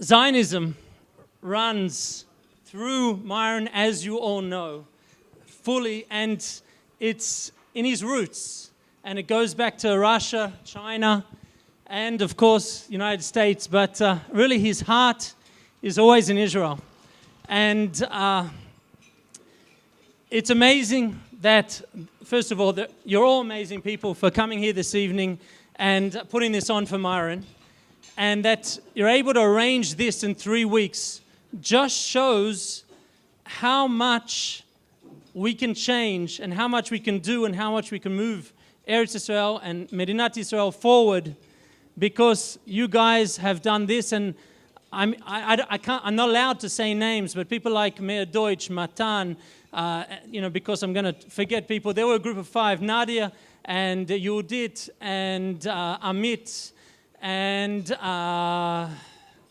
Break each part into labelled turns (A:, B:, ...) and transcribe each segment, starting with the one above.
A: Zionism runs through Myron, as you all know, fully, and it's in his roots. And it goes back to Russia, China, and of course, United States. But really, his heart is always in Israel. And it's amazing that, first of all, that you're all amazing people for coming here this evening and putting this on for Myron. And that you're able to arrange this in 3 weeks just shows how much we can change and how much we can do and how much we can move Eretz Israel and Medinat Israel forward, because you guys have done this. And I'm not allowed to say names, but people like Meir Deutsch, Matan, because I'm going to forget people. There were a group of 5, Nadia and Yehudit and Amit and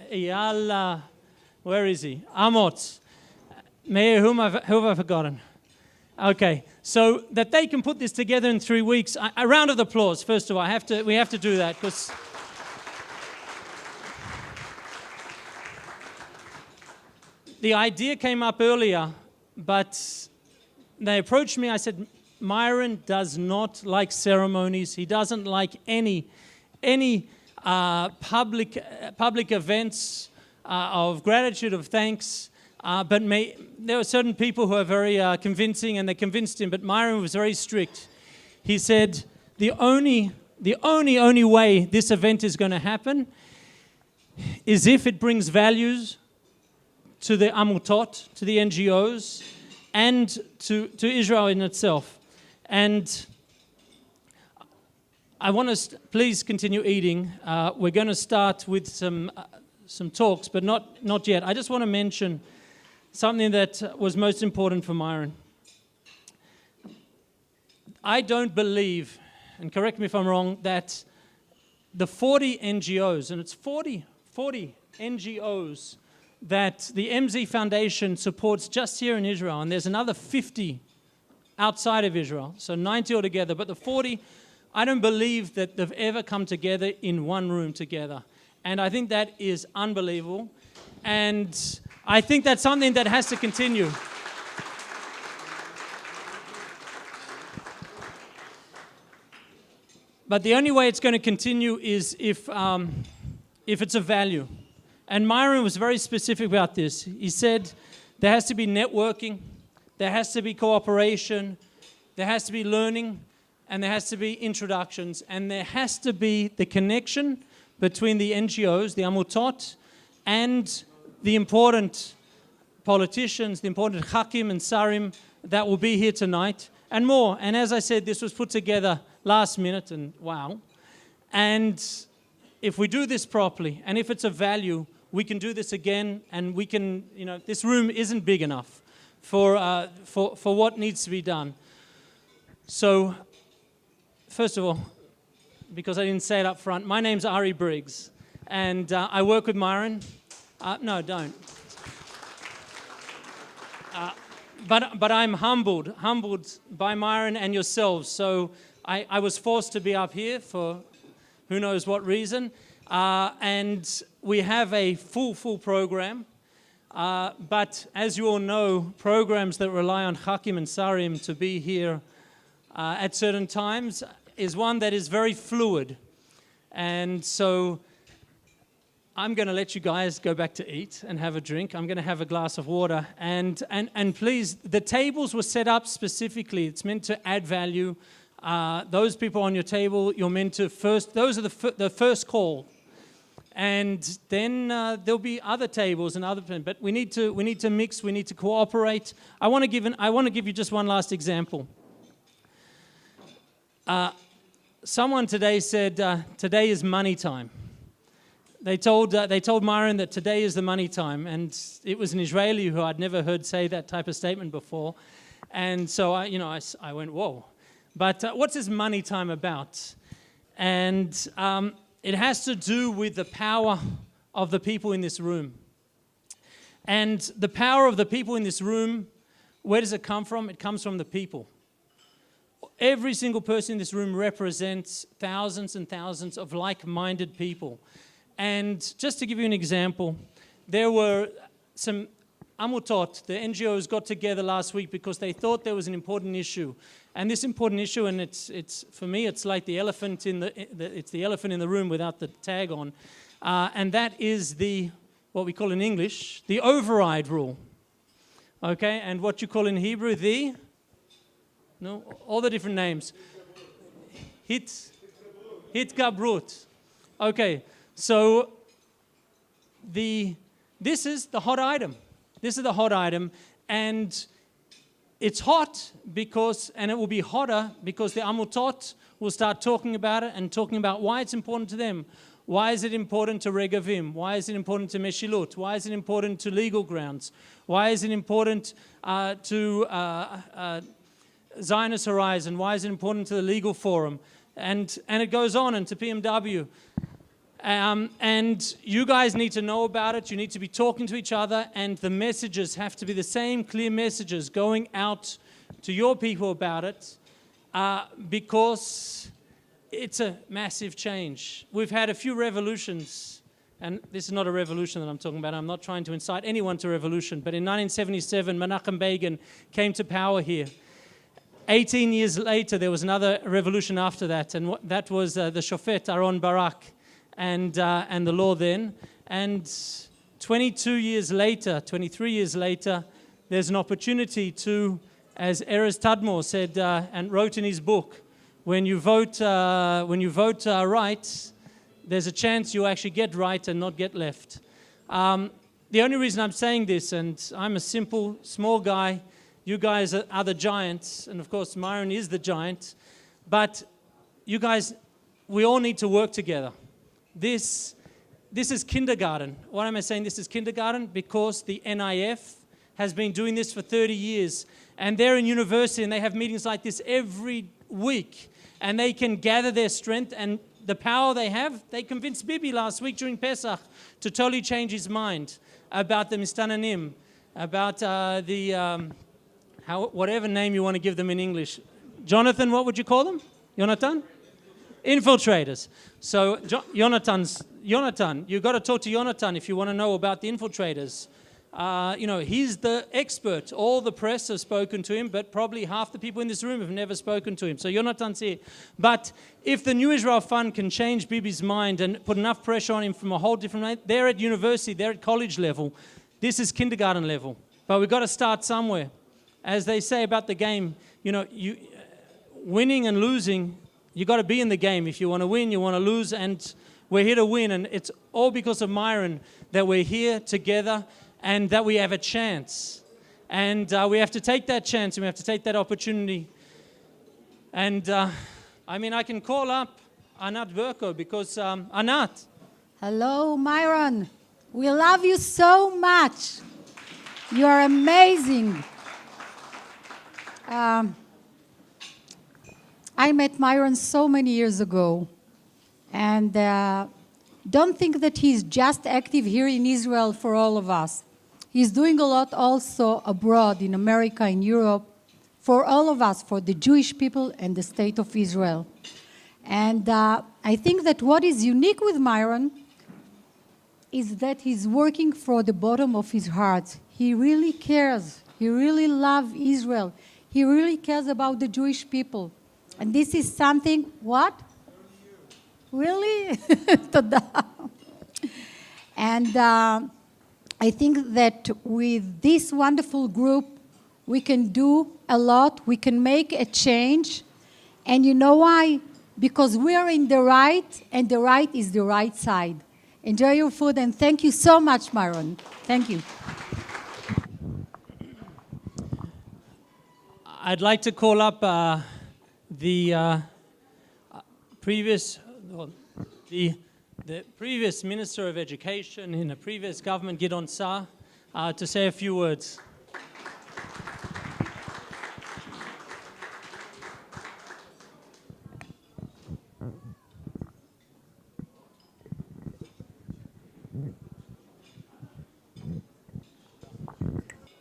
A: Eyal, where is he? Amot. Meir, who have I forgotten? Okay, so that they can put this together in 3 weeks. A round of applause, first of all. We have to do that, because the idea came up earlier, but they approached me. I said, Myron does not like ceremonies. He doesn't like any public events of gratitude, of thanks. But there were certain people who are very convincing, and they convinced him. But Myron was very strict. He said, the only way this event is going to happen is if it brings values to the Amutot, to the NGOs, and to Israel in itself. And I want to please continue eating. We're going to start with some talks, but not yet. I just want to mention something that was most important for Myron. I don't believe, and correct me if I'm wrong, that the 40 NGOs, and it's 40 NGOs that the MZ Foundation supports just here in Israel, and there's another 50 outside of Israel, so 90 altogether, but the 40, I don't believe that they've ever come together in one room together. And I think that is unbelievable. And I think that's something that has to continue. But the only way it's going to continue is if it's a value. And Myron was very specific about this. He said there has to be networking, there has to be cooperation, there has to be learning, and there has to be introductions, and there has to be the connection between the NGOs, the Amutot, and the important politicians, the important Hakim and Sarim that will be here tonight, and more. And as I said, this was put together last minute, and wow. And if we do this properly, and if it's a value, we can do this again, and we can, this room isn't big enough for what needs to be done. So, first of all, because I didn't say it up front, my name's Ari Briggs, and I work with Myron. No, don't. But I'm humbled by Myron and yourselves. So I was forced to be up here for who knows what reason. And we have a full program. But as you all know, programs that rely on Hakim and Sarim to be here at certain times is one that is very fluid. And so I'm going to let you guys go back to eat and have a drink. I'm going to have a glass of water. And please, the tables were set up specifically. It's meant to add value. Those people on your table, you're meant to first, those are the first call. And then there'll be other tables and other, but we need to mix, we need to cooperate. I want to give you just one last example. Someone today said, today is money time. They told Myron that today is the money time, and it was an Israeli who I'd never heard say that type of statement before. And so I went, whoa. But what's this money time about? And it has to do with the power of the people in this room. And the power of the people in this room, where does it come from? It comes from the people. Every single person in this room represents thousands and thousands of like-minded people. And just to give you an example, there were some Amutot, the NGOs got together last week because they thought there was an important issue. And this important issue, and it's for me, it's like the elephant in the elephant in the room without the tag on. And that is what we call in English, the override rule. Okay, and what you call in Hebrew, all the different names. Hitgabrut. Okay, so this is the hot item. This is the hot item, and it's hot because, and it will be hotter because the Amutot will start talking about it and talking about why it's important to them. Why is it important to Regavim? Why is it important to Meshilut? Why is it important to legal grounds? Why is it important to Zionist Horizon? Why is it important to the legal forum? And it goes on, and to PMW. And you guys need to know about it. You need to be talking to each other, and the messages have to be the same clear messages going out to your people about it, because it's a massive change. We've had a few revolutions, and this is not a revolution that I'm talking about. I'm not trying to incite anyone to revolution, but in 1977, Menachem Begin came to power here. 18 years later, there was another revolution after that, and that was the Shofet Aaron Barak and the law then. And 22 years later, 23 years later, there's an opportunity to, as Erez Tadmor said and wrote in his book, when you vote right, there's a chance you actually get right and not get left. The only reason I'm saying this, and I'm a simple, small guy, you guys are the giants, and of course Myron is the giant, but you guys, we all need to work together. This is kindergarten. Why am I saying this is kindergarten? Because the NIF has been doing this for 30 years, and they're in university and they have meetings like this every week, and they can gather their strength and the power they have. They convinced Bibi last week during Pesach to totally change his mind about the Mistananim, about whatever name you want to give them in English. Jonathan, what would you call them? Jonathan? Infiltrators. So Jonathan, you've got to talk to Jonathan if you want to know about the infiltrators. He's the expert. All the press have spoken to him, but probably half the people in this room have never spoken to him. So Jonathan's here. But if the New Israel Fund can change Bibi's mind and put enough pressure on him from a whole different way, they're at university, they're at college level. This is kindergarten level. But we've got to start somewhere. As they say about the game, winning and losing, you got to be in the game. If you want to win, you want to lose, and we're here to win. And it's all because of Myron that we're here together and that we have a chance. And we have to take that chance and we have to take that opportunity. And I can call up Anat Berko because Anat.
B: Hello, Myron. We love you so much. You are amazing. I met Myron so many years ago, and don't think that he's just active here in Israel for all of us. He's doing a lot also abroad, in America, in Europe, for all of us, for the Jewish people and the state of Israel. And I think that what is unique with Myron is that he's working from the bottom of his heart. He really cares. He really loves Israel. He really cares about the Jewish people. And this is something, what? Really? And I think that with this wonderful group, we can do a lot. We can make a change. And you know why? Because we are in the right, and the right is the right side. Enjoy your food, and thank you so much, Myron. Thank you.
A: I'd like to call up the previous Minister of Education in the previous government, Gidon Sa'ar, to say a few words.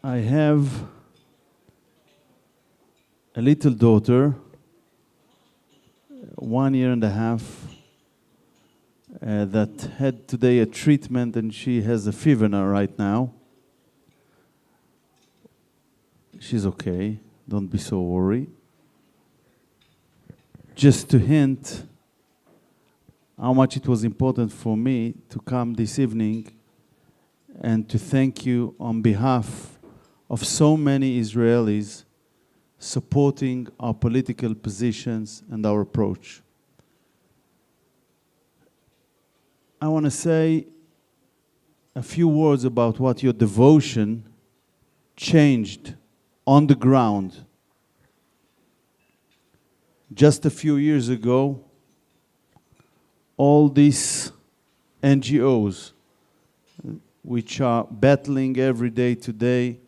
C: I have a little daughter, 1.5 years, that had today a treatment, and she has a fever now, right now. She's okay, don't be so worried. Just to hint how much it was important for me to come this evening and to thank you on behalf of so many Israelis supporting our political positions and our approach. I want to say a few words about what your devotion changed on the ground. Just a few years ago, all these NGOs, which are battling every day today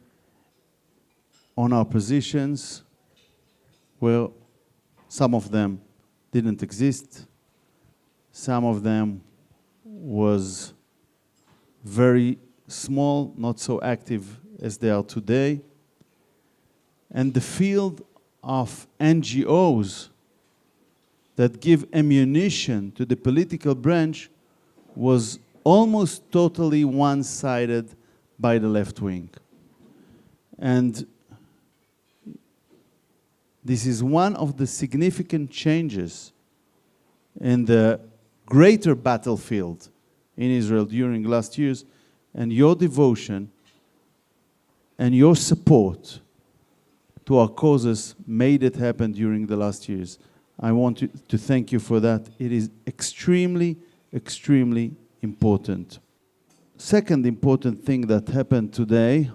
C: on our positions, well, some of them didn't exist. Some of them was very small, not so active as they are today. And the field of NGOs that give ammunition to the political branch was almost totally one-sided by the left wing. And this is one of the significant changes in the greater battlefield in Israel during last years, and your devotion and your support to our causes made it happen during the last years. I want to thank you for that. It is extremely, extremely important. Second important thing that happened today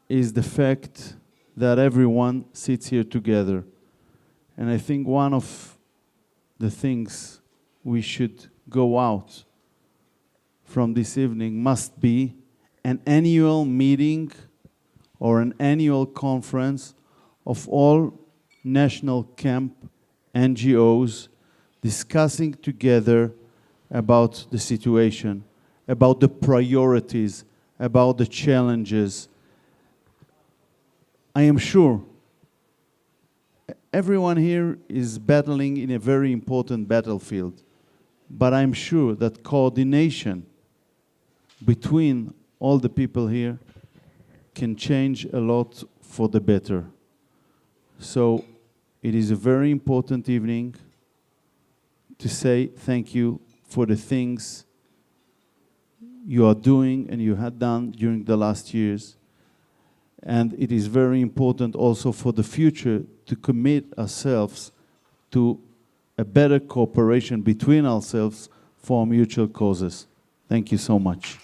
C: is the fact that everyone sits here together. And I think one of the things we should go out from this evening must be an annual meeting or an annual conference of all national camp NGOs discussing together about the situation, about the priorities, about the challenges. I am sure everyone here is battling in a very important battlefield, but I'm sure that coordination between all the people here can change a lot for the better. So it is a very important evening to say thank you for the things you are doing and you had done during the last years. And it is very important also for the future to commit ourselves to a better cooperation between ourselves for mutual causes. Thank you so much.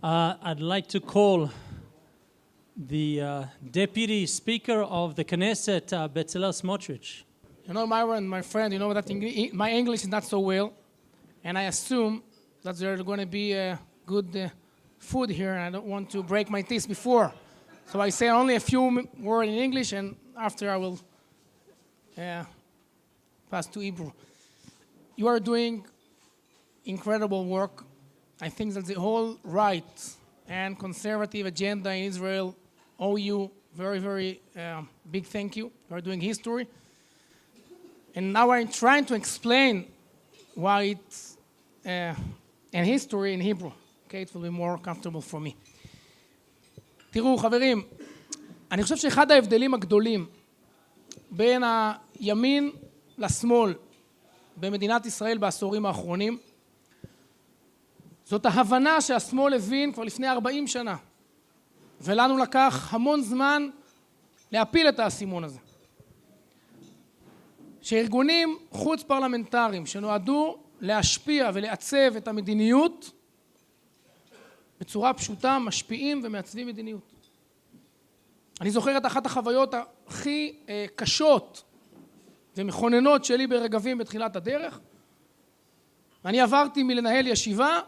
A: I'd like to call the Deputy Speaker of the Knesset, Bezalel Smotrich.
D: You know, Myron, my friend, you know that my English is not so well, and I assume that there's going to be good food here, and I don't want to break my teeth before. So I say only a few words in English, and after I will pass to Hebrew. You are doing incredible work. I think that the whole right and conservative agenda in Israel owe you very, very big thank you. You are doing history. And now I'm trying to explain why it's an history in Hebrew. Okay, it will be more comfortable for me. תראו, חברים, אני חושב שאחד ההבדלים הגדולים בין הימין לשמאל במדינת ישראל בעשורים האחרונים, זאת ההבנה שהשמאל הבין כבר לפני 40 שנה, ולנו לקח המון זמן להפיל את האסימון הזה. שארגונים חוץ פרלמנטריים שנועדו להשפיע ולעצב את המדיניות בצורה פשוטה משפיעים ומעצבים מדיניות. אני זוכר את אחת החוויות הכי קשות ומכוננות שלי ברגבים בתחילת הדרך. אני עברתי מלנהל ישיבה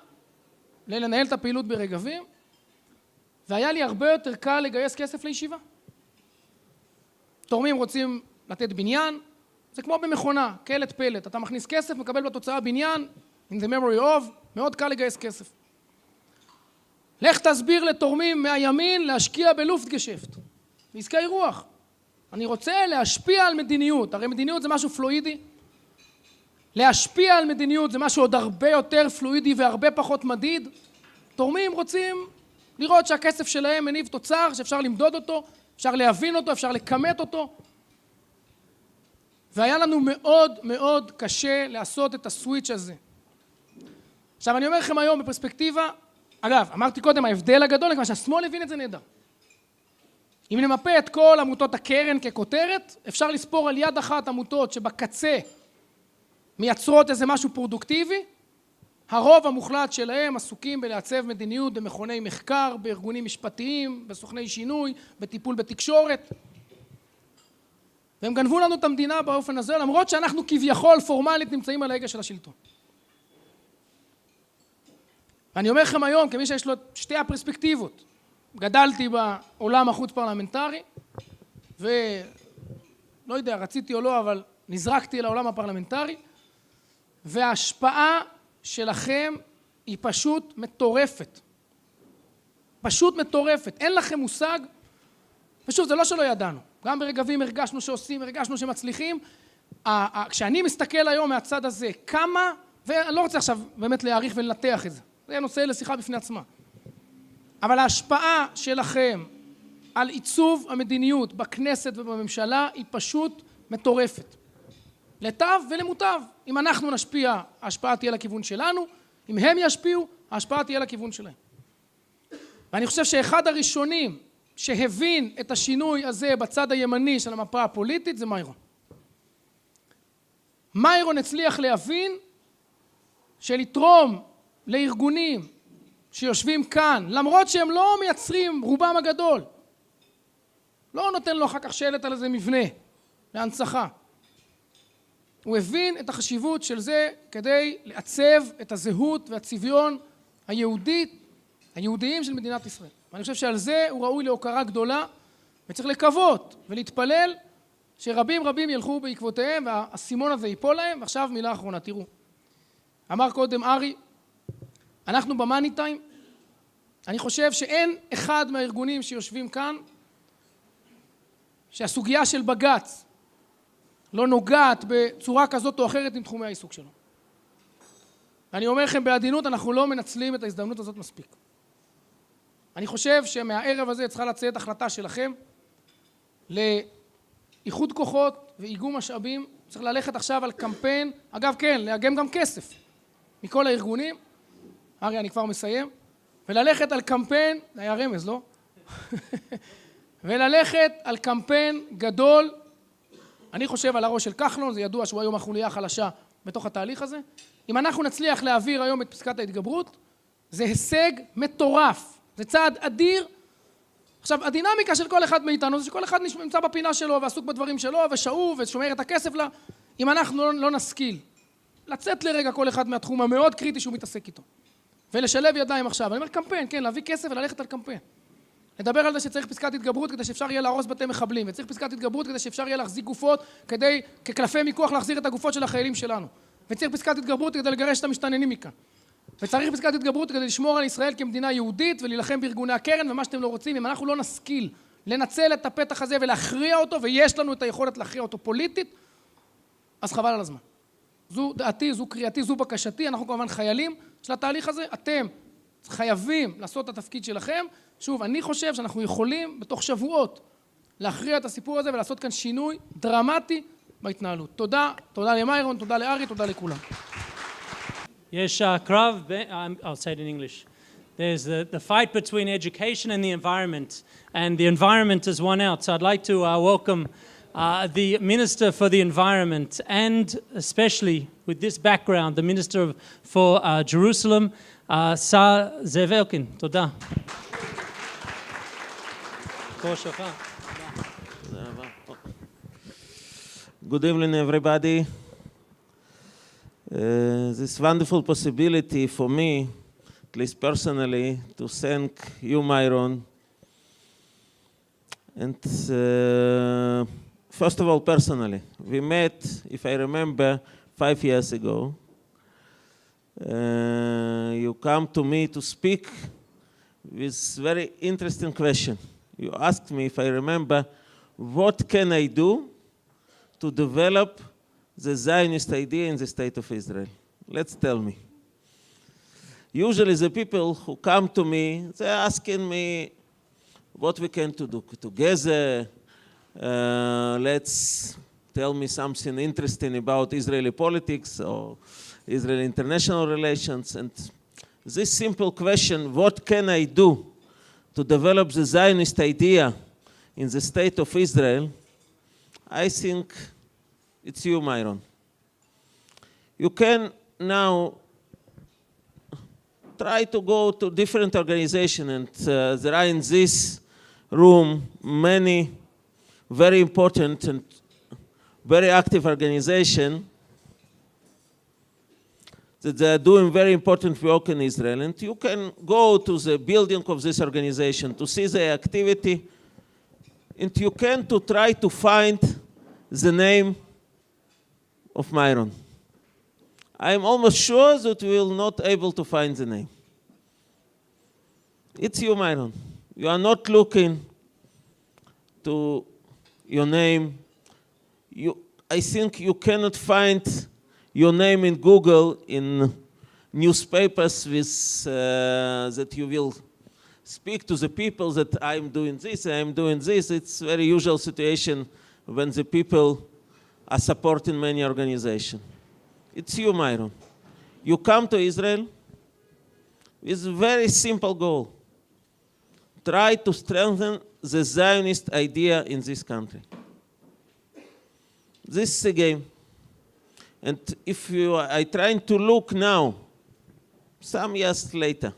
D: לנהל את הפעילות ברגבים, והיה לי הרבה יותר קל לגייס כסף לישיבה. תורמים רוצים לתת בניין, זה כמו במכונה, קלט פלט. אתה מכניס כסף, מקבל בתוצאה בניין, in the memory of, מאוד קל לגייס כסף. לך תסביר לתורמים מהימין להשקיע בלופטגשפט, בעסקי רוח. אני רוצה להשפיע על מדיניות, הרי מדיניות זה משהו פלואידי. להשפיע על מדיניות זה משהו עוד הרבה יותר פלואידי והרבה פחות מדיד. תורמים רוצים לראות שהכסף שלהם מניב תוצר, שאפשר למדוד אותו, אפשר להבין אותו, אפשר לכמת אותו. והיה לנו מאוד מאוד קשה לעשות את הסוויץ' הזה. עכשיו אני אומר לכם היום בפרספקטיבה, אגב, אמרתי קודם, ההבדל הגדול, מכיוון שהשמאל הבין את זה נהדר. אם נמפה את כל עמותות הקרן ככותרת, אפשר לספור על יד אחת עמותות שבקצה מייצרות איזה משהו פרודוקטיבי, הרוב המוחלט שלהם עסוקים בלעצב מדיניות במכוני מחקר, בארגונים משפטיים, בסוכני שינוי, בטיפול בתקשורת. והם גנבו לנו את המדינה באופן הזה, למרות שאנחנו כביכול פורמלית נמצאים על ההגה של השלטון. ואני אומר לכם היום, כמי שיש לו שתי הפרספקטיבות, גדלתי בעולם החוץ פרלמנטרי, ולא יודע, רציתי או לא, אבל נזרקתי לעולם הפרלמנטרי, וההשפעה שלכם היא פשוט מטורפת. פשוט מטורפת. אין לכם מושג, פשוט זה לא שלא ידענו. גם ברגבים הרגשנו שעושים, הרגשנו שמצליחים. כשאני מסתכל היום מהצד הזה, כמה, ואני לא רוצה עכשיו באמת להעריך ולנתח את זה. זה נושא לשיחה בפני עצמה. אבל ההשפעה שלכם על עיצוב המדיניות בכנסת ובממשלה היא פשוט מטורפת. לטוב ולמוטב. אם אנחנו נשפיע, ההשפעה תהיה לכיוון שלנו. אם הם ישפיעו, ההשפעה תהיה לכיוון שלהם. ואני חושב שאחד הראשונים שהבין את השינוי הזה בצד הימני של המפה הפוליטית זה מיירון. מיירון הצליח להבין שלתרום לארגונים שיושבים כאן, למרות שהם לא מייצרים רובם הגדול, לא נותן לו אחר כך שלט על איזה מבנה להנצחה. הוא הבין את החשיבות של זה כדי לעצב את הזהות והצביון היהודיים של מדינת ישראל. ואני חושב שעל זה הוא ראוי להוקרה גדולה, וצריך לקוות ולהתפלל שרבים רבים ילכו בעקבותיהם והסימון הזה ייפול להם. ועכשיו מילה אחרונה, תראו. אמר קודם ארי, אנחנו במאני טיים, אני חושב שאין אחד מהארגונים שיושבים כאן שהסוגיה של בג"ץ לא נוגעת בצורה כזאת או אחרת עם תחומי העיסוק שלו. ואני אומר לכם בעדינות, אנחנו לא מנצלים את ההזדמנות הזאת מספיק. אני חושב שמהערב הזה צריכה לצאת החלטה שלכם לאיחוד כוחות ואיגום משאבים. צריך ללכת עכשיו על קמפיין, אגב כן, לאגם גם כסף מכל הארגונים, הרי אני כבר מסיים, וללכת על קמפיין, זה היה רמז, לא? וללכת על קמפיין גדול, אני חושב על הראש של כחלון, זה ידוע שהוא היום החוליה החלשה בתוך התהליך הזה. אם אנחנו נצליח להעביר היום את פסקת ההתגברות, זה הישג מטורף, זה צעד אדיר. עכשיו, הדינמיקה של כל אחד מאיתנו זה שכל אחד נמצא בפינה שלו ועסוק בדברים שלו ושאוב ושומר את הכסף לה. אם אנחנו לא נשכיל לצאת לרגע כל אחד מהתחום המאוד קריטי שהוא מתעסק איתו ולשלב ידיים עכשיו, אני אומר קמפיין, כן, להביא כסף וללכת על קמפיין. לדבר על זה שצריך פסקת התגברות כדי שאפשר יהיה להרוס בתי מחבלים, וצריך פסקת התגברות כדי שאפשר יהיה להחזיק גופות, כדי כקלפי מיקוח להחזיר את הגופות של החיילים שלנו. וצריך פסקת התגברות כדי לגרש את המשתננים מכאן. וצריך פסקת התגברות כדי לשמור על ישראל כמדינה יהודית ולהילחם בארגוני הקרן ומה שאתם לא רוצים. אם אנחנו לא נשכיל לנצל את הפתח הזה ולהכריע אותו, ויש לנו את היכולת להכריע אותו פוליטית, אז חבל על הזמן. זו דעתי, זו קריאתי, זו בקשתי. אנחנו כמובן חיילים של התהליך הזה. אתם חייבים לעשות את התפקיד שלכם. שוב, אני חושב שאנחנו יכולים בתוך שבועות להכריע את הסיפור הזה ולעשות כאן שינוי דרמטי בהתנהלות. תודה, תודה למיירון, תודה לארי, תודה לכולם.
A: יש קרב, I'll say it in English. There's the fight between education and the environment, and the environment has won out. So I'd like to welcome the Minister for the Environment, and especially with this background, the Minister for Jerusalem, Sar Zev Elkin. תודה.
E: Good evening, everybody. This wonderful possibility for me, at least personally, to thank you, Myron. And first of all, personally, we met, if I remember, 5 years ago. You come to me to speak with very interesting question. You asked me, if I remember, what can I do to develop the Zionist idea in the state of Israel? Let's tell me. Usually the people who come to me, they're asking me what we can to do together. Let's tell me something interesting about Israeli politics or Israeli international relations. And this simple question, what can I do to develop the Zionist idea in the state of Israel? I think it's you, Myron. You can now try to go to different organizations, and there are in this room many very important and very active organizations that they are doing very important work in Israel. And you can go to the building of this organization to see the activity, and you can to try to find the name of Myron. I'm almost sure that we will not able to find the name. It's you, Myron. You are not looking to your name. I think you cannot find your name in Google, in newspapers with, that you will speak to the people that I'm doing this, I'm doing this. It's a very usual situation when the people are supporting many organizations. It's you, Myron. You come to Israel with a very simple goal. Try to strengthen the Zionist idea in this country. This is the game. And if you are trying to look now, some years later,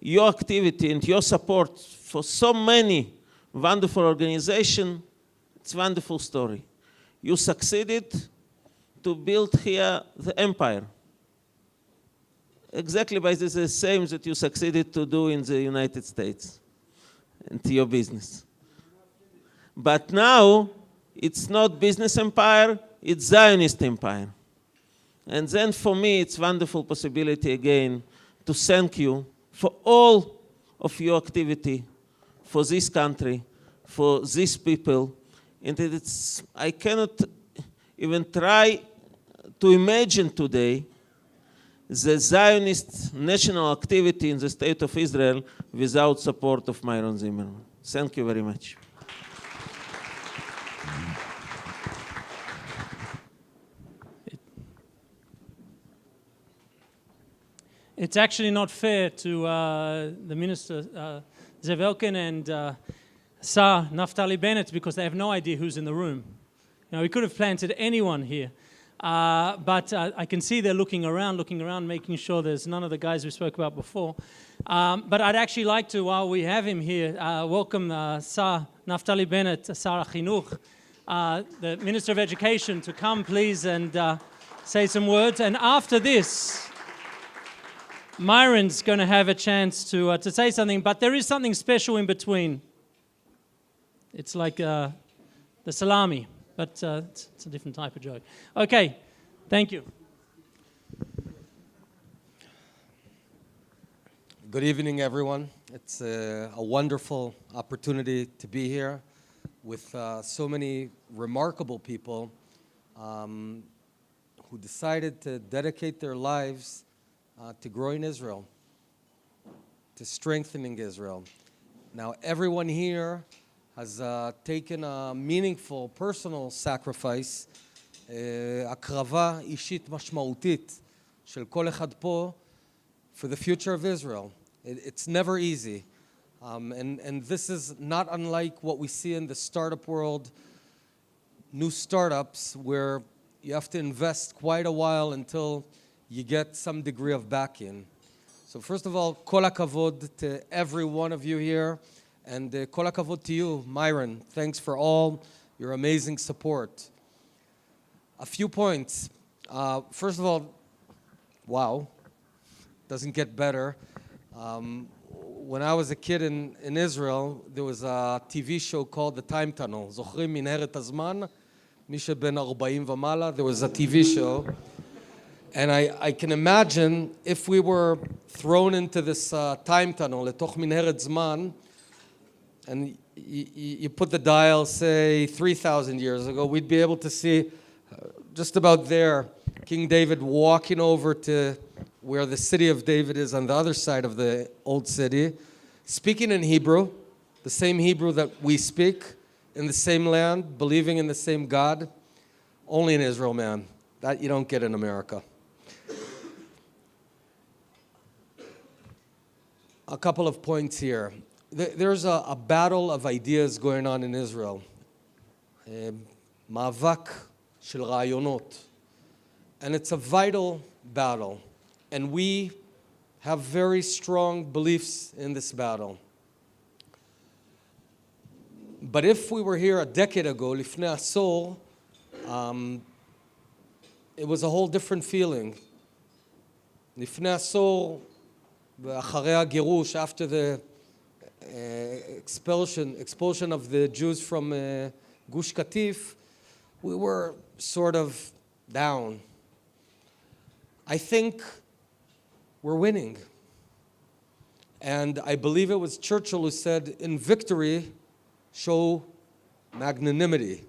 E: your activity and your support for so many wonderful organizations, it's a wonderful story. You succeeded to build here the empire. Exactly by the same that you succeeded to do in the United States and your business. But now, it's not business empire, it's Zionist empire. And then for me, it's wonderful possibility again to thank you for all of your activity, for this country, for these people. And I cannot even try to imagine today the Zionist national activity in the state of Israel without support of Myron Zimmerman. Thank you very much.
A: It's actually not fair to the Minister Zev Elkin and Sar Naftali Bennett, because they have no idea who's in the room. You know, we could have planted anyone here. But I can see they're looking around, making sure there's none of the guys we spoke about before. But I'd actually like to, while we have him here, welcome Sar Naftali Bennett, Sar HaChinuch, the Minister of Education, to come, please, and say some words. And after this, Myron's going to have a chance to say something, but there is something special in between. It's like the salami. But it's a different type of joke. Okay, thank you.
F: Good evening, everyone. It's a wonderful opportunity to be here with so many remarkable people who decided to dedicate their lives to growing Israel, to strengthening Israel. Now, everyone here has taken a meaningful personal sacrifice, הקרבה אישית משמעותית של כל אחד פה for the future of Israel. It's never easy. And this is not unlike what we see in the startup world, new startups where you have to invest quite a while until you get some degree of backing. So first of all, kol hakavod to every one of you here. And kol hakavod to you, Myron. Thanks for all your amazing support. A few points. First of all, wow, doesn't get better. When I was a kid in Israel, there was a TV show called The Time Tunnel. זוכרים מנהרת הזמן? מי שבין 40 ומעלה, there was a TV show. And I can imagine if we were thrown into this time tunnel, לתוך מנהרת זמן, and you put the dial, say, 3,000 years ago, we'd be able to see just about there, King David walking over to where the city of David is on the other side of the old city, speaking in Hebrew, the same Hebrew that we speak, in the same land, believing in the same God. Only in Israel, man. That you don't get in America. A couple of points here. There's a battle of ideas going on in Israel. מאבק של רעיונות. And it's a vital battle. And we have very strong beliefs in this battle. But if we were here a decade ago, לפני עשור, it was a whole different feeling. לפני עשור, ואחרי הגירוש, after the expulsion of the Jews from Gush Katif, we were sort of down. I think we're winning. And I believe it was Churchill who said, in victory, show magnanimity.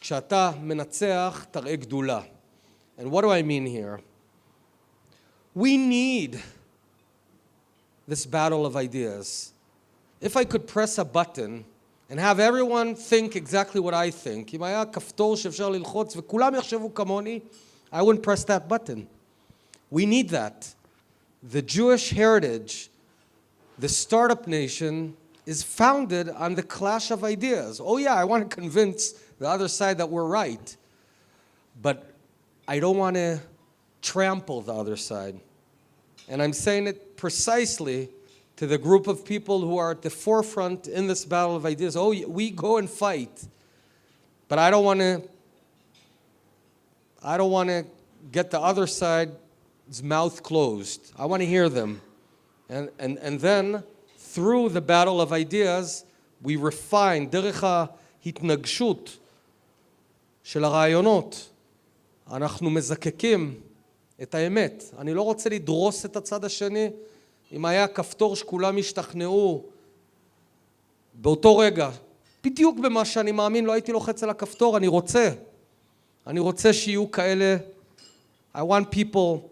F: כשאתה מנצח, תראה גדולה. And what do I mean here? We need this battle of ideas. If I could press a button and have everyone think exactly what I think, אם היה כפתור שאפשר ללחוץ וכולם יחשבו כמוני, I wouldn't press that button. We need that. The Jewish heritage, the startup nation, is founded on the clash of ideas. Oh yeah, I want to convince the other side that we're right, but I don't want to trample the other side. And I'm saying it precisely to the group of people who are at the forefront in this battle of ideas. Oh, we go and fight, but I don't want to get the other side's mouth closed. I want to hear them. And then, through the battle of ideas, we refine, דרך ההתנגשות של הרעיונות, אנחנו מזקקים את האמת. אני לא רוצה לדרוס את הצד השני. אם היה כפתור שכולם השתכנעו באותו רגע, בדיוק במה שאני מאמין, לא הייתי לוחץ על הכפתור. אני רוצה שיהיו כאלה. I want people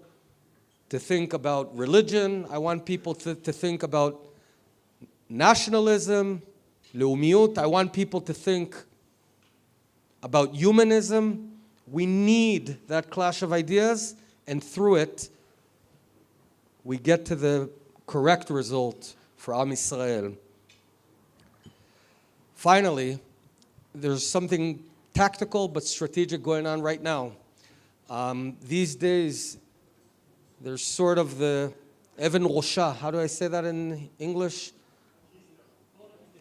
F: to think about religion. I want people to think about nationalism, לאומיות. I want people to think about humanism. We need that clash of ideas, and through it, we get to the correct result for Am Yisrael. Finally, there's something tactical but strategic going on right now. These days, there's sort of the Evan Rosha. How do I say that in English?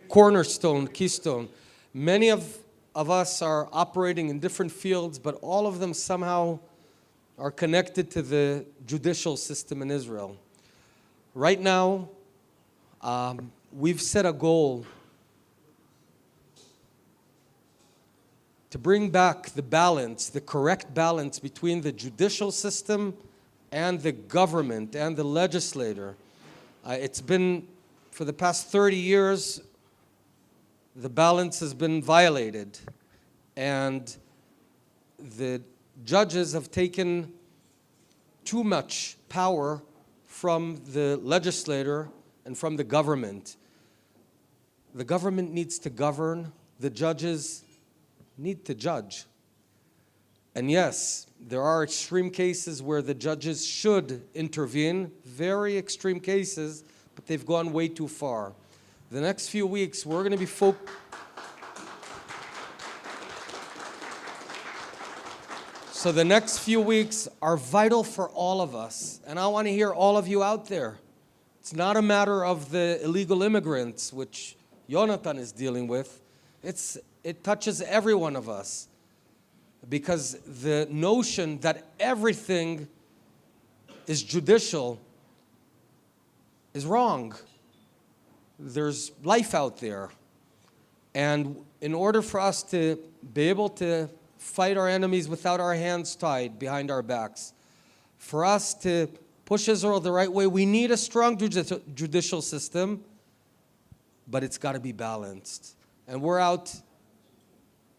F: Cornerstone, keystone. Many of us are operating in different fields, but all of them somehow are connected to the judicial system in Israel. Right now, we've set a goal to bring back the balance, the correct balance between the judicial system and the government and the legislator. It's been, for the past 30 years, the balance has been violated, and the judges have taken too much power from the legislator and from the government. The government needs to govern, the judges need to judge. And yes, there are extreme cases where the judges should intervene, very extreme cases, but they've gone way too far. The next few weeks, we're going to be So the next few weeks are vital for all of us. And I want to hear all of you out there. It's not a matter of the illegal immigrants, which Jonathan is dealing with. It touches every one of us. Because the notion that everything is judicial is wrong. There's life out there. And in order for us to be able to fight our enemies without our hands tied behind our backs, For us to push Israel the right way, we need a strong judicial system, but it's got to be balanced. And we're out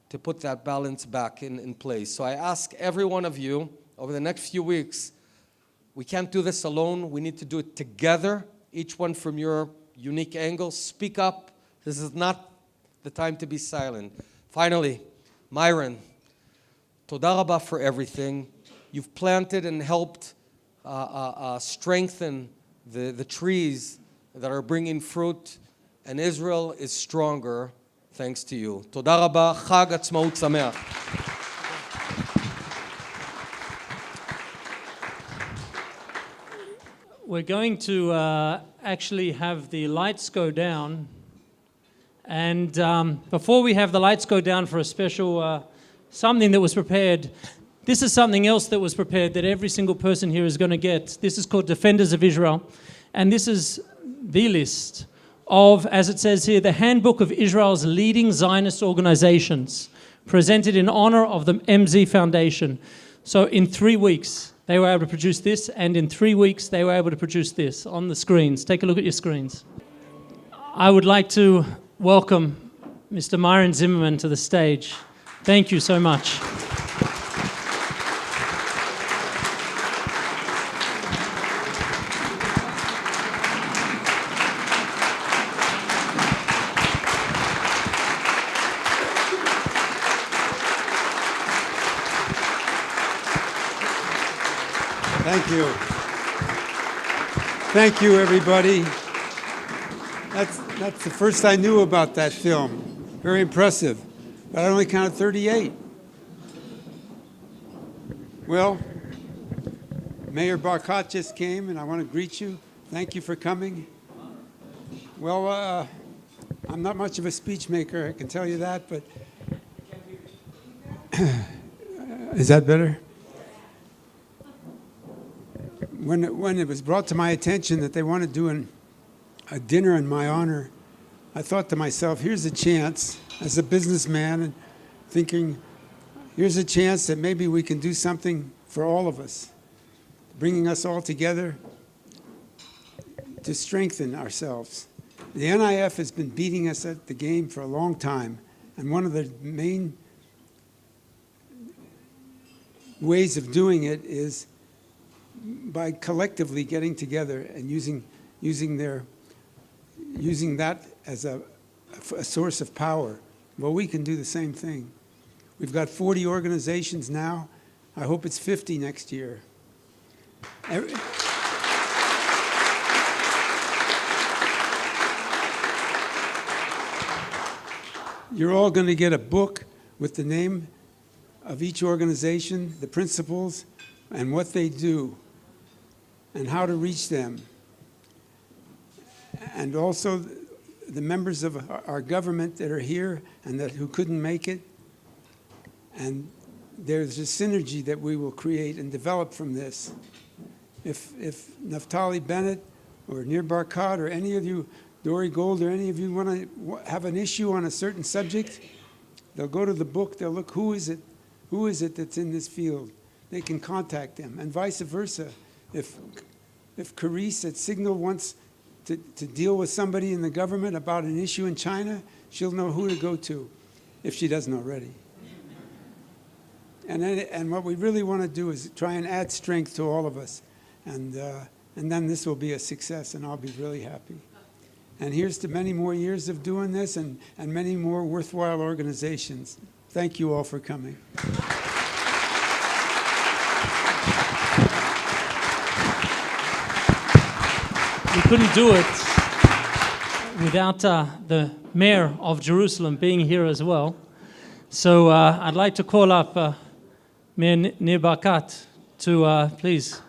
F: to put that balance back in place. So I ask every one of you over the next few weeks, we can't do this alone. We need to do it together, each one from your unique angle. Speak up. This is not the time to be silent. Finally, Myron, toda rabba for everything. You've planted and helped strengthen the trees that are bringing fruit, and Israel is stronger thanks to you. Toda rabba, Chag Atzmaut Sameach.
A: We're going to actually have the lights go down. And before we have the lights go down for a special something that was prepared, this is something else that was prepared that every single person here is going to get. This is called Defenders of Israel. And this is the list of, as it says here, the Handbook of Israel's leading Zionist organizations, presented in honor of the MZ Foundation. So in 3 weeks, they were able to produce this, and in 3 weeks, they were able to produce this on the screens. Take a look at your screens. I would like to welcome Mr. Myron Zimmerman to the stage. Thank you so much.
G: Thank you. Thank you, everybody. That's the first I knew about that film. Very impressive. But I only counted 38. Well, Mayor Barkat just came, and I want to greet you. Thank you for coming. Well, I'm not much of a speech maker, I can tell you that, but... Is that better? When it was brought to my attention that they want to do a dinner in my honor, I thought to myself, here's a chance, as a businessman, and thinking, here's a chance that maybe we can do something for all of us, bringing us all together to strengthen ourselves. The NIF has been beating us at the game for a long time, and one of the main ways of doing it is by collectively getting together and using that as a source of power. Well, we can do the same thing. We've got 40 organizations now. I hope it's 50 next year. You're all going to get a book with the name of each organization, the principles, and what they do, and how to reach them. And also the members of our government that are here and who couldn't make it. And there's a synergy that we will create and develop from this. If Naftali Bennett or Nir Barkat or any of you, Dori Gold or any of you want to have an issue on a certain subject, they'll go to the book, they'll look, who is it that's in this field? They can contact them, and vice versa. If Carice at Signal wants to deal with somebody in the government about an issue in China, she'll know who to go to, if she doesn't already. And what we really want to do is try and add strength to all of us, and then this will be a success, and I'll be really happy. And here's to many more years of doing this, and many more worthwhile organizations. Thank you all for coming.
A: We couldn't do it without the mayor of Jerusalem being here as well. So I'd like to call up Mayor Nir Barkat to please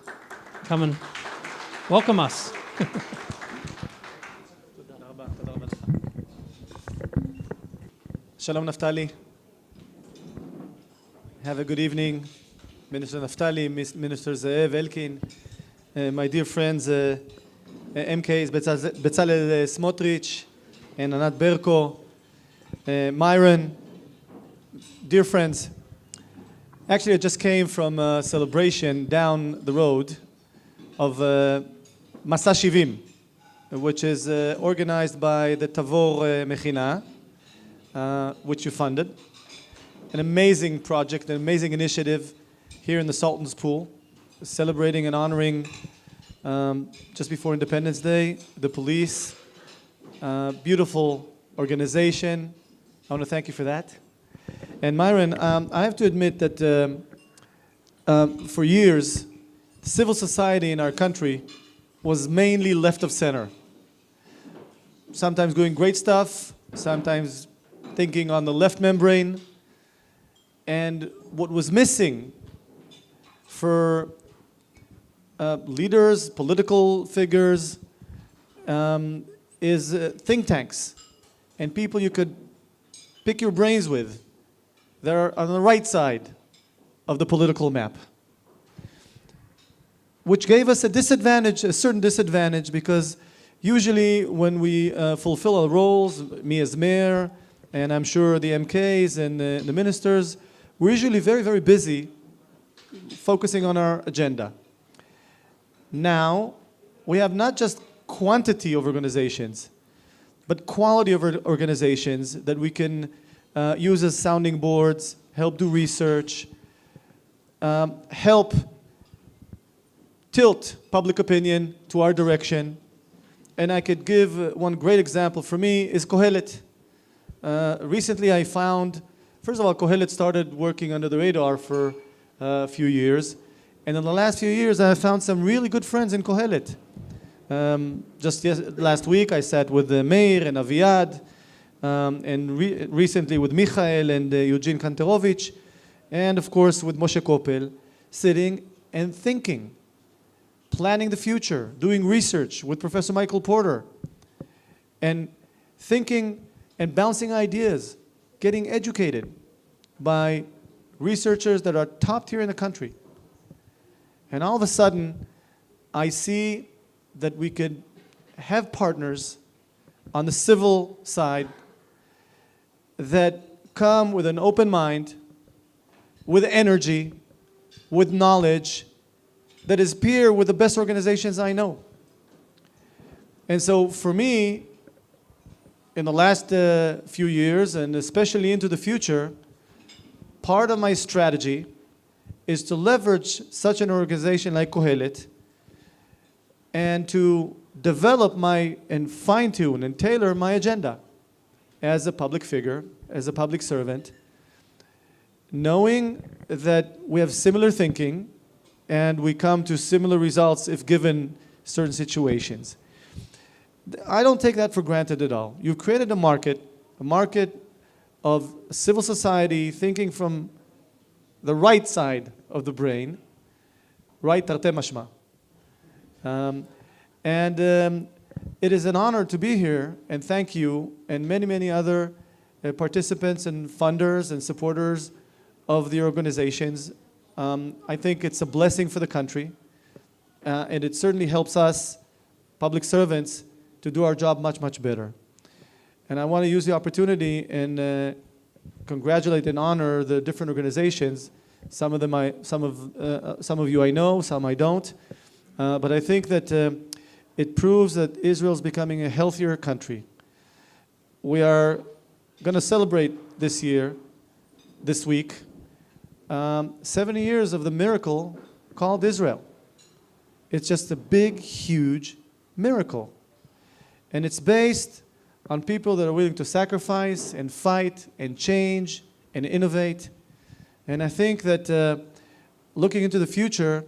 A: come and welcome us.
H: Shalom Naftali. Have a good evening. Minister Naftali, Minister Zeev, Elkin, my dear friends, MKs Bezalel Smotrich and Anat Berko, Myron, dear friends. Actually, I just came from a celebration down the road of Masa Shivim, which is organized by the Tavor Mechina, which you funded. An amazing project, an amazing initiative here in the Sultan's Pool, celebrating and honoring just before Independence Day, the police. Beautiful organization. I want to thank you for that. And Myron, I have to admit that for years, civil society in our country was mainly left of center. Sometimes doing great stuff, sometimes thinking on the left membrane. And what was missing for leaders, political figures, is think tanks and people you could pick your brains with. They're on the right side of the political map, which gave us a disadvantage, a certain disadvantage, because usually when we fulfill our roles, me as mayor, and I'm sure the MKs and the ministers, we're usually very, very busy focusing on our agenda. Now, we have not just quantity of organizations, but quality of organizations that we can use as sounding boards, help do research, help tilt public opinion to our direction. And I could give one great example for me is Kohelet. Recently I found, first of all, Kohelet started working under the radar for a few years. And in the last few years I have found some really good friends in Kohelet. Last week I sat with Meir and Aviad, and recently with Michael and Eugene Kanterovich, and of course with Moshe Koppel, sitting and thinking, planning the future, doing research with Professor Michael Porter, and thinking and bouncing ideas, getting educated by researchers that are top tier in the country. And all of a sudden, I see that we could have partners on the civil side that come with an open mind, with energy, with knowledge, that is peer with the best organizations I know. And so for me, in the last few years, and especially into the future, part of my strategy is to leverage such an organization like Kohelet and to develop and fine-tune and tailor my agenda as a public figure, as a public servant, knowing that we have similar thinking and we come to similar results if given certain situations. I don't take that for granted at all. You've created a market of civil society thinking from the right side of the brain, right tarte mashma. It is an honor to be here, and thank you, and many, many other participants and funders and supporters of the organizations. I think it's a blessing for the country, and it certainly helps us, public servants, to do our job much, much better. And I want to use the opportunity and congratulate and honor the different organizations. Some of you I know, some I don't. But I think that it proves that Israel is becoming a healthier country. We are going to celebrate this week, 70 years of the miracle called Israel. It's just a big, huge miracle. And it's based on people that are willing to sacrifice and fight and change and innovate. And I think that looking into the future,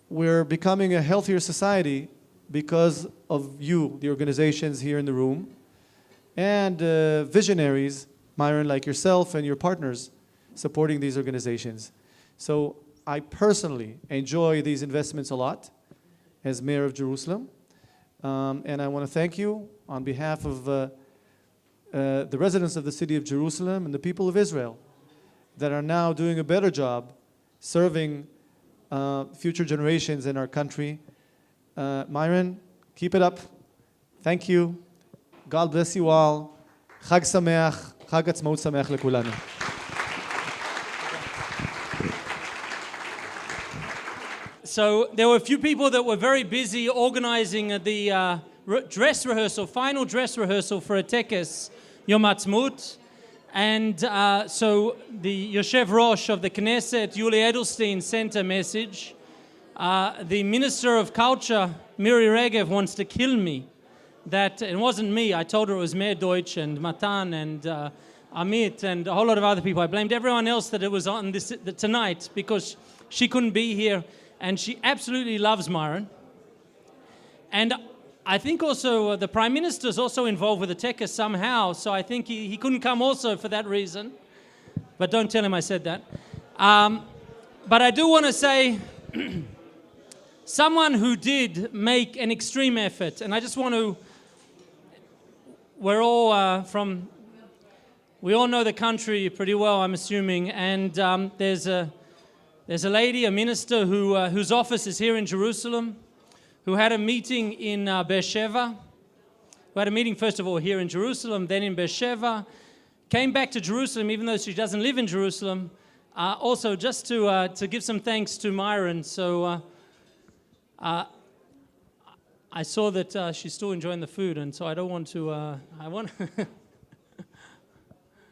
H: we're becoming a healthier society because of you, the organizations here in the room, and visionaries, Myron, like yourself and your partners, supporting these organizations. So I personally enjoy these investments a lot as mayor of Jerusalem. And I want to thank you on behalf of the residents of the city of Jerusalem and the people of Israel that are now doing a better job serving future generations in our country. Myron, keep it up. Thank you. God bless you all. Chag Sameach, Chag Atzmaut Sameach lekulanu.
A: So there were a few people that were very busy organizing the final dress rehearsal for a tekes Yom Ha'atzmaut. And so the Yoshev Rosh of the Knesset, Yuli Edelstein, sent a message. The Minister of Culture, Miri Regev, wants to kill me. That it wasn't me. I told her it was Meir Deutsch and Matan and Amit and a whole lot of other people. I blamed everyone else that it was on this tonight because she couldn't be here, and she absolutely loves Myron. And I think also the Prime Minister is also involved with the tekes somehow, so I think he couldn't come also for that reason. But don't tell him I said that. But I do want to say someone who did make an extreme effort, and I just want to, we're all we all know the country pretty well, I'm assuming, and there's a lady, a minister, whose office is here in Jerusalem, who had a meeting in Beersheba, who had a meeting first of all here in Jerusalem, then in Beersheba, came back to Jerusalem even though she doesn't live in Jerusalem, also just to give some thanks to Myron. So I saw that she's still enjoying the food, and so I don't want to,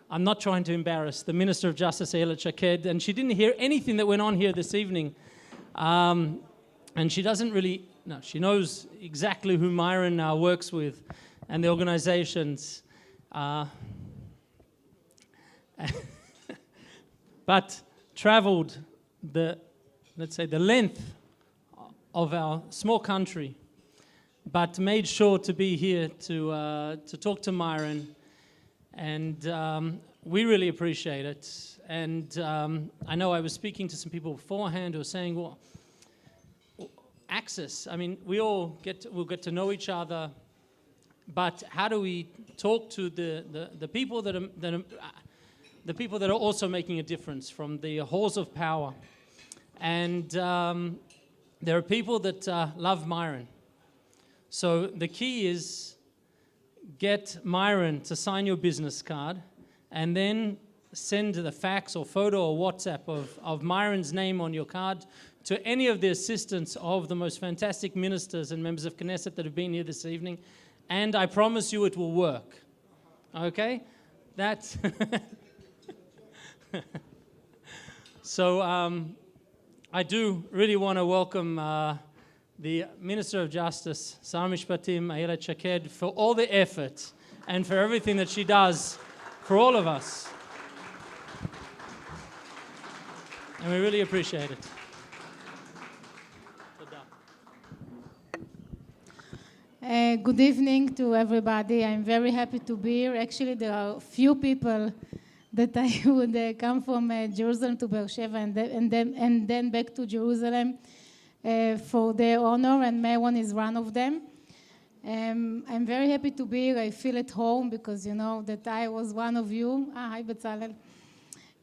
A: I'm not trying to embarrass the Minister of Justice, Ayelet Shaked, and she didn't hear anything that went on here this evening. And she doesn't really, no, she knows exactly who Myron works with and the organizations. But traveled let's say, the length of our small country, but made sure to be here to talk to Myron. And we really appreciate it. And I know I was speaking to some people beforehand who were saying, well, access, I mean, we'll get to know each other, but how do we talk to the people that are also making a difference from the halls of power? And there are people that love Myron. So the key is get Myron to sign your business card and then send the fax or photo or WhatsApp of Myron's name on your card to any of the assistants of the most fantastic ministers and members of Knesset that have been here this evening. And I promise you it will work. Okay? That's... So I do really want to welcome the Minister of Justice, Sar Mishpatim, Ayelet Shaked, for all the effort and for everything that she does for all of us. And we really appreciate it.
I: Good evening to everybody. I'm very happy to be here. Actually, there are few people that I would come from Jerusalem to Beersheba and then back to Jerusalem for their honor, and Myron is one of them. I'm very happy to be here. I feel at home because you know that I was one of you. Hi, Betzalel.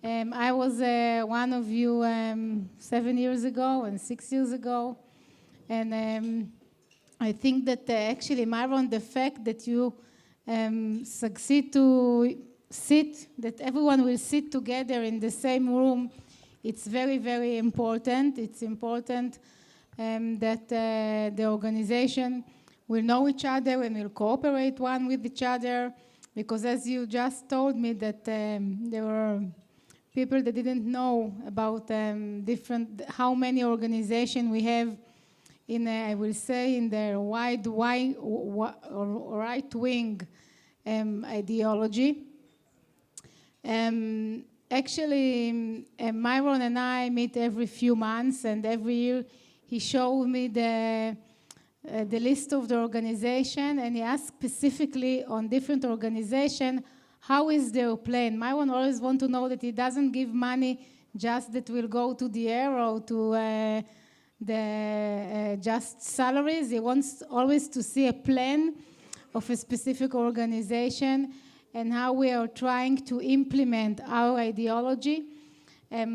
I: I was one of you 7 years ago and 6 years ago. And I think that actually, Myron, the fact that you succeed to that everyone will sit together in the same room, it's very, very important. It's important that the organization will know each other and will cooperate one with each other, because as you just told me that there were people that didn't know about how many organizations we have in, I will say, in the right-wing ideology. Actually, Myron and I meet every few months, and every year he showed me the list of the organization, and he asked specifically on different organizations, how is their plan? Myron always wants to know that he doesn't give money just that will go to the air or to just salaries. He wants always to see a plan of a specific organization and how we are trying to implement our ideology.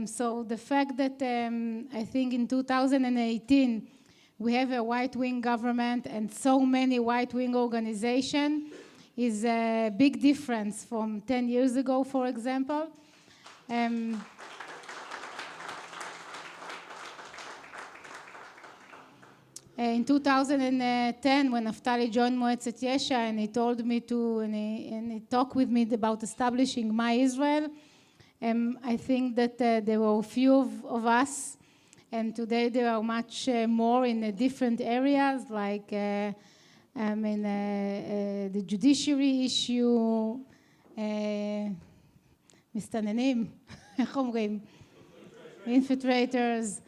I: So the fact that I think in 2018 we have a right-wing government and so many right-wing organizations is a big difference from 10 years ago, for example. in 2010, when Naftali joined Moetzet Yesha, and he told me to, and he talked with me about establishing My Israel, I think that there were a few of us, and today there are much more in different areas, like the judiciary issue, מסתננים, איך אומרים? infiltrators,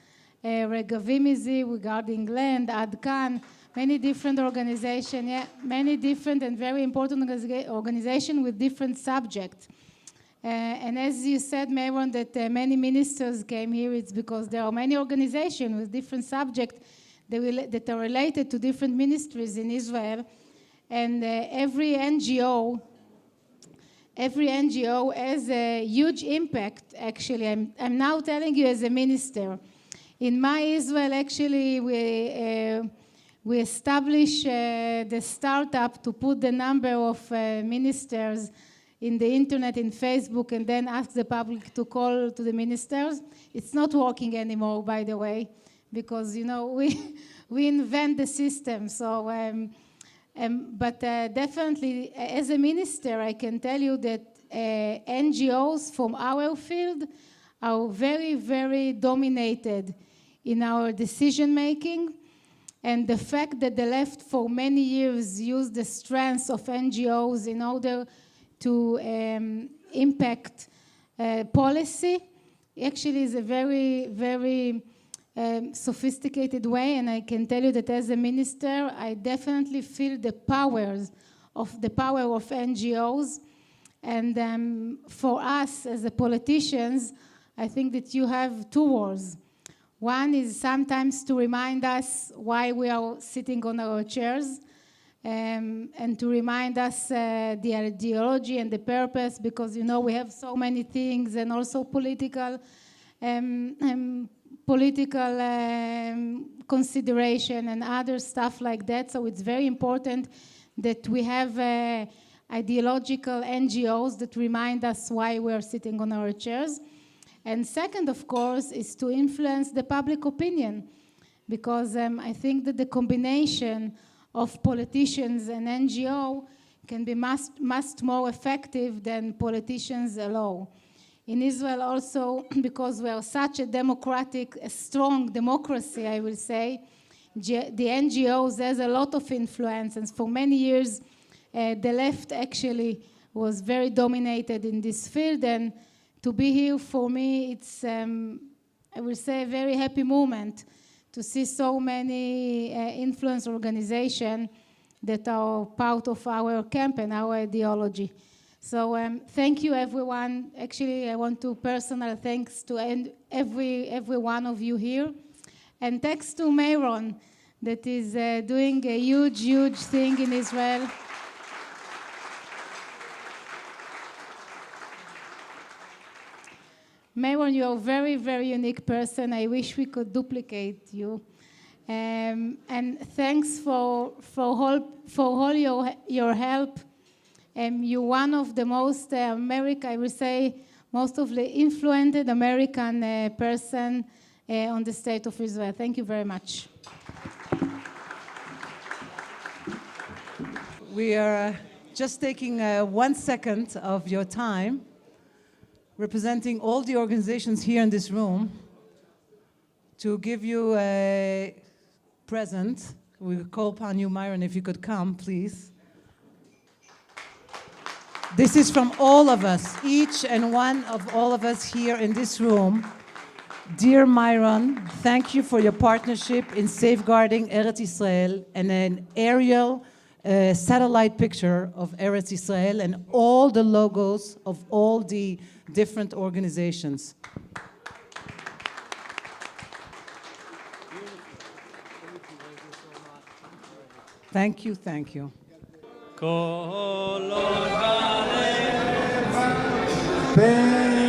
I: Regavimizi regarding land, Adkan, many different organizations, many different and very important organizations with different subjects. And as you said, Myron, that many ministers came here, it's because there are many organizations with different subjects that are related to different ministries in Israel. And every NGO has a huge impact, actually. I'm now telling you as a minister. In My Israel, actually, we established the startup to put the number of ministers in the internet, in Facebook, and then ask the public to call to the ministers. It's not working anymore, by the way, because, you know, we invent the system. So, but definitely, as a minister, I can tell you that NGOs from our field are very, very dominated in our decision-making. And the fact that the left for many years used the strengths of NGOs in order to impact policy actually is a very, very sophisticated way. And I can tell you that as a minister, I definitely feel the power of NGOs. And for us as a politicians, I think that you have two roles. One is sometimes to remind us why we are sitting on our chairs, and to remind us the ideology and the purpose, because, you know, we have so many things, and also political consideration and other stuff like that. So it's very important that we have ideological NGOs that remind us why we're sitting on our chairs. And second, of course, is to influence the public opinion, because I think that the combination of politicians and NGO can be much more effective than politicians alone. In Israel also, because we are such a strong democracy, I will say, the NGOs has a lot of influence, and for many years, the left actually was very dominated in this field. And to be here, for me, it's, I will say, a very happy moment to see so many influence organizations that are part of our camp and our ideology. So thank you, everyone. Actually, I want to personal thanks to every one of you here. And thanks to Myron, that is doing a huge, huge thing in Israel. Myron, you're a very, very unique person. I wish we could duplicate you. And thanks for all your help. You're one of the most I will say, most of the influenced American person on the state of Israel. Thank you very much.
J: We are just taking 1 second of your time, representing all the organizations here in this room, to give you a present. We call upon you, Myron, if you could come, please. This is from all of us, each and one of all of us here in this room. Dear Myron, thank you for your partnership in safeguarding Eretz Israel, and an aerial satellite picture of Eretz Israel and all the logos of all the different organizations. Thank you, thank you.
C: Thank